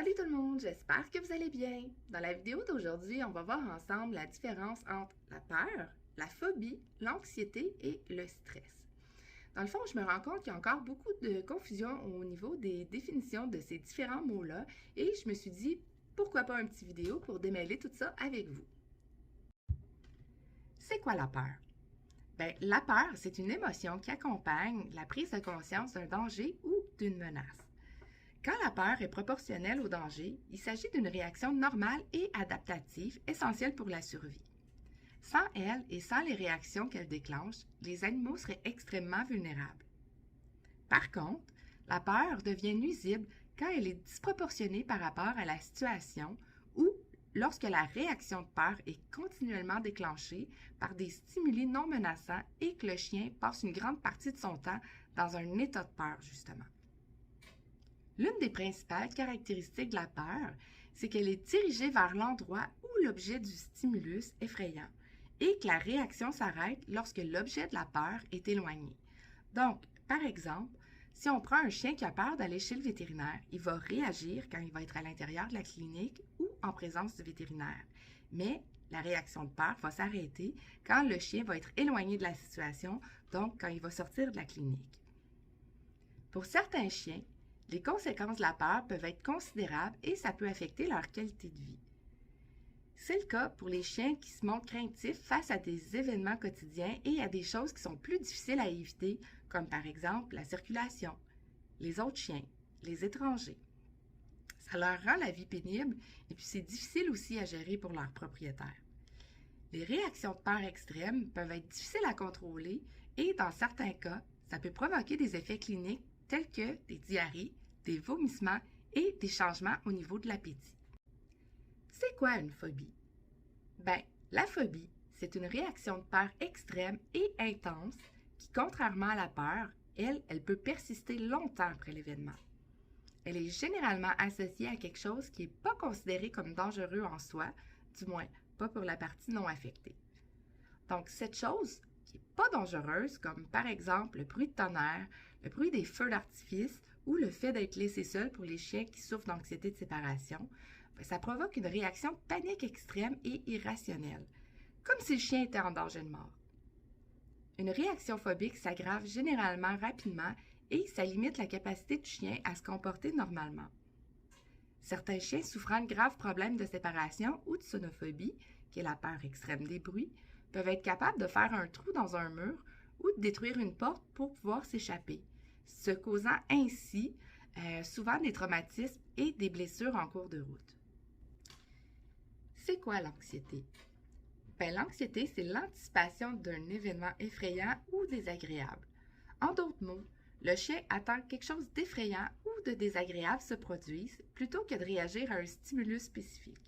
Salut tout le monde, j'espère que vous allez bien. Dans la vidéo d'aujourd'hui, on va voir ensemble la différence entre la peur, la phobie, l'anxiété et le stress. Dans le fond, je me rends compte qu'il y a encore beaucoup de confusion au niveau des définitions de ces différents mots-là et je me suis dit, pourquoi pas une petite vidéo pour démêler tout ça avec vous. C'est quoi la peur? Bien, la peur, c'est une émotion qui accompagne la prise de conscience d'un danger ou d'une menace. Quand la peur est proportionnelle au danger, il s'agit d'une réaction normale et adaptative essentielle pour la survie. Sans elle et sans les réactions qu'elle déclenche, les animaux seraient extrêmement vulnérables. Par contre, la peur devient nuisible quand elle est disproportionnée par rapport à la situation ou lorsque la réaction de peur est continuellement déclenchée par des stimuli non menaçants et que le chien passe une grande partie de son temps dans un état de peur, justement. L'une des principales caractéristiques de la peur, c'est qu'elle est dirigée vers l'endroit où l'objet du stimulus effrayant et que la réaction s'arrête lorsque l'objet de la peur est éloigné. Donc, par exemple, si on prend un chien qui a peur d'aller chez le vétérinaire, il va réagir quand il va être à l'intérieur de la clinique ou en présence du vétérinaire. Mais la réaction de peur va s'arrêter quand le chien va être éloigné de la situation, donc quand il va sortir de la clinique. Pour certains chiens, les conséquences de la peur peuvent être considérables et ça peut affecter leur qualité de vie. C'est le cas pour les chiens qui se montrent craintifs face à des événements quotidiens et à des choses qui sont plus difficiles à éviter, comme par exemple la circulation, les autres chiens, les étrangers. Ça leur rend la vie pénible et puis c'est difficile aussi à gérer pour leurs propriétaires. Les réactions de peur extrêmes peuvent être difficiles à contrôler et dans certains cas, ça peut provoquer des effets cliniques tels que des diarrhées, des vomissements et des changements au niveau de l'appétit. C'est quoi une phobie? Bien, la phobie, c'est une réaction de peur extrême et intense qui, contrairement à la peur, elle peut persister longtemps après l'événement. Elle est généralement associée à quelque chose qui n'est pas considéré comme dangereux en soi, du moins pas pour la partie non affectée. Donc, cette chose qui n'est pas dangereuse, comme par exemple le bruit de tonnerre, le bruit des feux d'artifice ou le fait d'être laissé seul pour les chiens qui souffrent d'anxiété de séparation, ça provoque une réaction de panique extrême et irrationnelle, comme si le chien était en danger de mort. Une réaction phobique s'aggrave généralement rapidement et ça limite la capacité du chien à se comporter normalement. Certains chiens souffrant de graves problèmes de séparation ou de sonophobie, qui est la peur extrême des bruits, peuvent être capables de faire un trou dans un mur ou de détruire une porte pour pouvoir s'échapper, se causant ainsi souvent des traumatismes et des blessures en cours de route. C'est quoi l'anxiété? Bien, l'anxiété, c'est l'anticipation d'un événement effrayant ou désagréable. En d'autres mots, le chien attend que quelque chose d'effrayant ou de désagréable se produise plutôt que de réagir à un stimulus spécifique.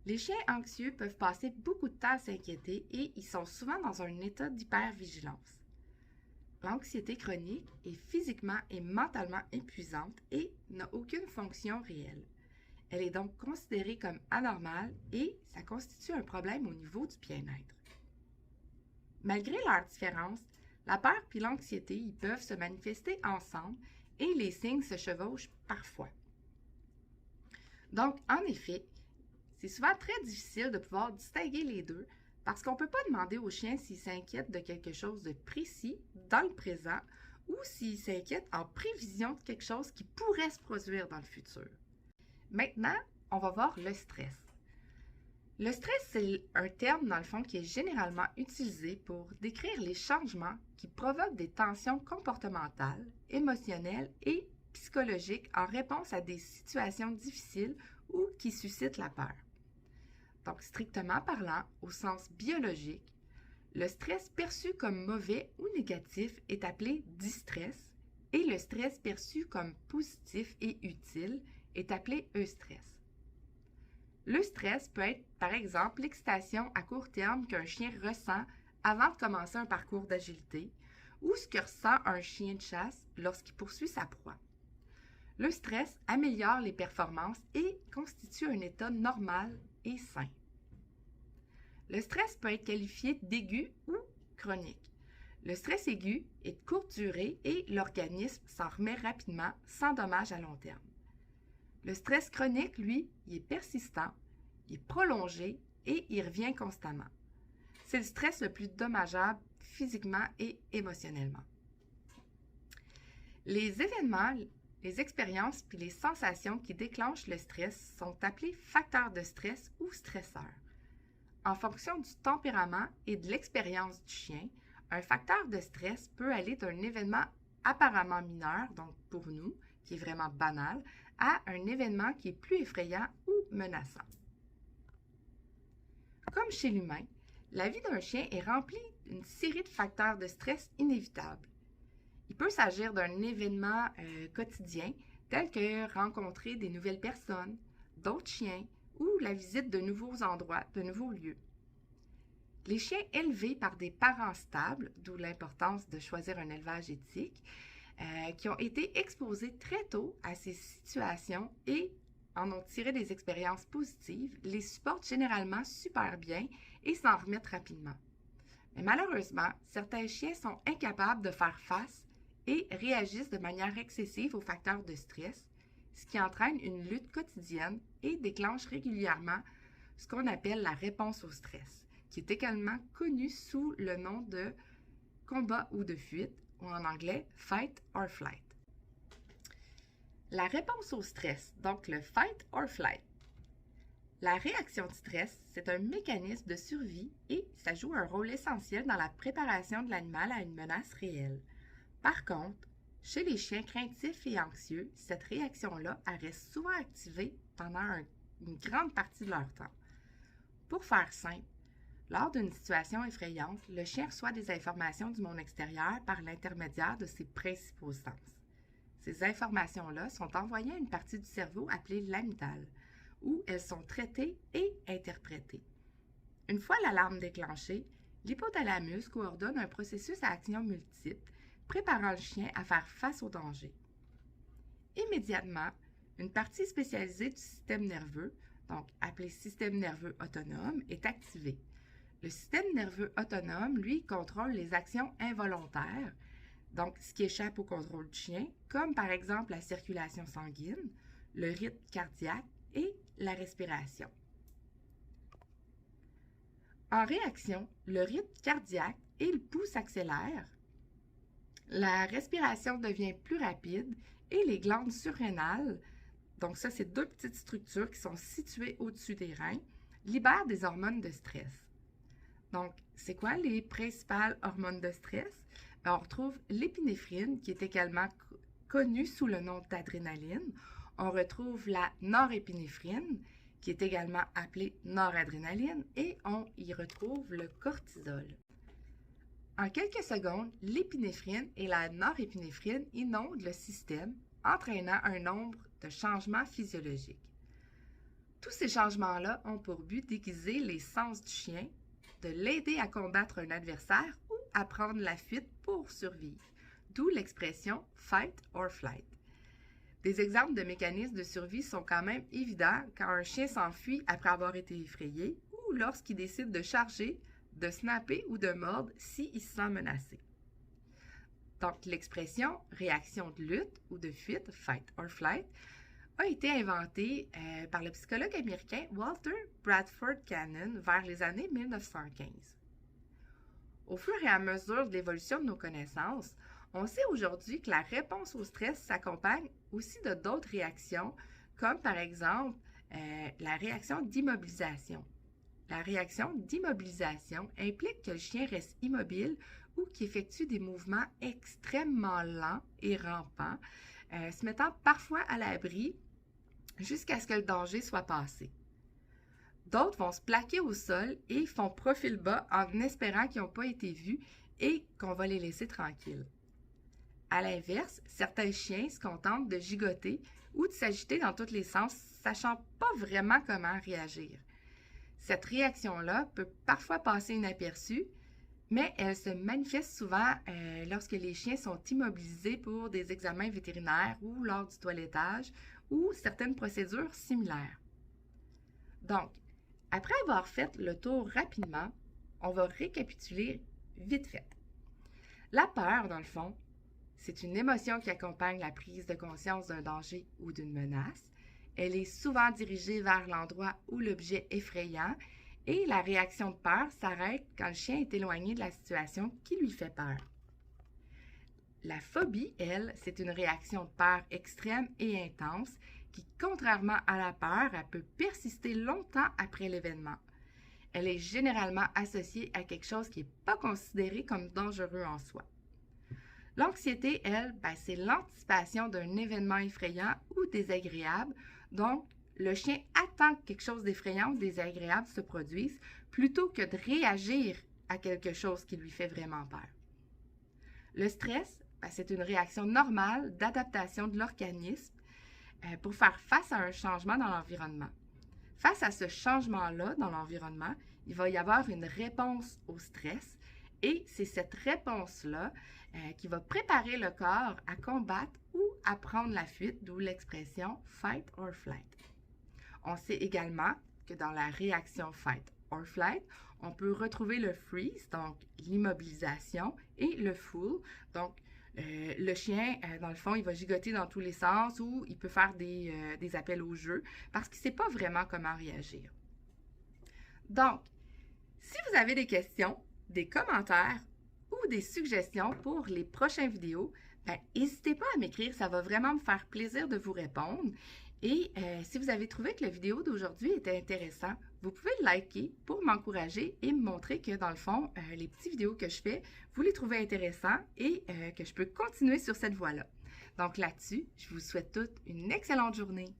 Les chiens anxieux peuvent passer beaucoup de temps à s'inquiéter et ils sont souvent dans un état d'hypervigilance. L'anxiété chronique est physiquement et mentalement épuisante et n'a aucune fonction réelle. Elle est donc considérée comme anormale et ça constitue un problème au niveau du bien-être. Malgré leurs différences, la peur et l'anxiété ils peuvent se manifester ensemble et les signes se chevauchent parfois. Donc, en effet, c'est souvent très difficile de pouvoir distinguer les deux parce qu'on ne peut pas demander au chien s'il s'inquiète de quelque chose de précis dans le présent ou s'il s'inquiète en prévision de quelque chose qui pourrait se produire dans le futur. Maintenant, on va voir le stress. Le stress, c'est un terme, dans le fond, qui est généralement utilisé pour décrire les changements qui provoquent des tensions comportementales, émotionnelles et psychologiques en réponse à des situations difficiles ou qui suscitent la peur. Donc, strictement parlant, au sens biologique, le stress perçu comme mauvais ou négatif est appelé distress et le stress perçu comme positif et utile est appelé eustress. Le stress peut être, par exemple, l'excitation à court terme qu'un chien ressent avant de commencer un parcours d'agilité ou ce que ressent un chien de chasse lorsqu'il poursuit sa proie. Le stress améliore les performances et constitue un état normal et sain. Le stress peut être qualifié d'aigu ou chronique. Le stress aigu est de courte durée et l'organisme s'en remet rapidement sans dommage à long terme. Le stress chronique, lui, il est persistant, il est prolongé et il revient constamment. C'est le stress le plus dommageable physiquement et émotionnellement. Les événements, les expériences puis les sensations qui déclenchent le stress sont appelés facteurs de stress ou stresseurs. En fonction du tempérament et de l'expérience du chien, un facteur de stress peut aller d'un événement apparemment mineur, donc pour nous, qui est vraiment banal, à un événement qui est plus effrayant ou menaçant. Comme chez l'humain, la vie d'un chien est remplie d'une série de facteurs de stress inévitables. Il peut s'agir d'un événement quotidien, tel que rencontrer des nouvelles personnes, d'autres chiens ou la visite de nouveaux endroits, de nouveaux lieux. Les chiens élevés par des parents stables, d'où l'importance de choisir un élevage éthique, qui ont été exposés très tôt à ces situations et en ont tiré des expériences positives, les supportent généralement super bien et s'en remettent rapidement. Mais malheureusement, certains chiens sont incapables de faire face et réagissent de manière excessive aux facteurs de stress, ce qui entraîne une lutte quotidienne et déclenche régulièrement ce qu'on appelle la réponse au stress, qui est également connue sous le nom de combat ou de fuite, ou en anglais fight or flight. La réponse au stress, donc le fight or flight. La réaction de stress, c'est un mécanisme de survie et ça joue un rôle essentiel dans la préparation de l'animal à une menace réelle. Par contre, chez les chiens craintifs et anxieux, cette réaction-là reste souvent activée pendant une grande partie de leur temps. Pour faire simple, lors d'une situation effrayante, le chien reçoit des informations du monde extérieur par l'intermédiaire de ses principaux sens. Ces informations-là sont envoyées à une partie du cerveau appelée l'amygdale, où elles sont traitées et interprétées. Une fois l'alarme déclenchée, l'hypothalamus coordonne un processus à action multiple, préparant le chien à faire face au danger. Immédiatement, une partie spécialisée du système nerveux, donc appelée système nerveux autonome, est activée. Le système nerveux autonome, lui, contrôle les actions involontaires, donc ce qui échappe au contrôle du chien, comme par exemple la circulation sanguine, le rythme cardiaque et la respiration. En réaction, le rythme cardiaque et le pouls s'accélèrent, la respiration devient plus rapide et les glandes surrénales, donc ça c'est deux petites structures qui sont situées au-dessus des reins, libèrent des hormones de stress. Donc, c'est quoi les principales hormones de stress? On retrouve l'épinéphrine, qui est également connue sous le nom d'adrénaline. On retrouve la norépinéphrine, qui est également appelée noradrénaline, et on y retrouve le cortisol. En quelques secondes, l'épinéphrine et la norépinéphrine inondent le système, entraînant un nombre de changements physiologiques. Tous ces changements-là ont pour but d'aiguiser les sens du chien, de l'aider à combattre un adversaire ou à prendre la fuite pour survivre, d'où l'expression « fight or flight ». Des exemples de mécanismes de survie sont quand même évidents quand un chien s'enfuit après avoir été effrayé ou lorsqu'il décide de charger, de snapper ou de mordre s'il se sent menacé. Donc, l'expression « réaction de lutte » ou de fuite, « fight or flight », a été inventée par le psychologue américain Walter Bradford Cannon vers les années 1915. Au fur et à mesure de l'évolution de nos connaissances, on sait aujourd'hui que la réponse au stress s'accompagne aussi de d'autres réactions, comme par exemple la réaction d'immobilisation. La réaction d'immobilisation implique que le chien reste immobile ou qu'il effectue des mouvements extrêmement lents et rampants, se mettant parfois à l'abri jusqu'à ce que le danger soit passé. D'autres vont se plaquer au sol et font profil bas en espérant qu'ils n'ont pas été vus et qu'on va les laisser tranquilles. À l'inverse, certains chiens se contentent de gigoter ou de s'agiter dans tous les sens, sachant pas vraiment comment réagir. Cette réaction-là peut parfois passer inaperçue, mais elle se manifeste souvent lorsque les chiens sont immobilisés pour des examens vétérinaires ou lors du toilettage ou certaines procédures similaires. Donc, après avoir fait le tour rapidement, on va récapituler vite fait. La peur, dans le fond, c'est une émotion qui accompagne la prise de conscience d'un danger ou d'une menace Elle est souvent dirigée vers l'endroit où l'objet est effrayant et la réaction de peur s'arrête quand le chien est éloigné de la situation qui lui fait peur. La phobie, elle, c'est une réaction de peur extrême et intense qui, contrairement à la peur, elle peut persister longtemps après l'événement. Elle est généralement associée à quelque chose qui n'est pas considéré comme dangereux en soi. L'anxiété, elle, c'est l'anticipation d'un événement effrayant ou désagréable. Donc, le chien attend que quelque chose d'effrayant ou désagréable se produise plutôt que de réagir à quelque chose qui lui fait vraiment peur. Le stress, c'est une réaction normale d'adaptation de l'organisme pour faire face à un changement dans l'environnement. Face à ce changement-là dans l'environnement, il va y avoir une réponse au stress et c'est cette réponse-là qui va préparer le corps à combattre ou à prendre la fuite, d'où l'expression « fight or flight ». On sait également que dans la réaction « fight or flight », on peut retrouver le « freeze », donc l'immobilisation, et le « full », donc le chien, dans le fond, il va gigoter dans tous les sens ou il peut faire des appels au jeu parce qu'il ne sait pas vraiment comment réagir. Donc, si vous avez des questions, des commentaires ou des suggestions pour les prochaines vidéos, n'hésitez pas à m'écrire, ça va vraiment me faire plaisir de vous répondre. Et si vous avez trouvé que la vidéo d'aujourd'hui était intéressante, vous pouvez le liker pour m'encourager et me montrer que dans le fond, les petites vidéos que je fais, vous les trouvez intéressants et que je peux continuer sur cette voie-là. Donc là-dessus, je vous souhaite toutes une excellente journée.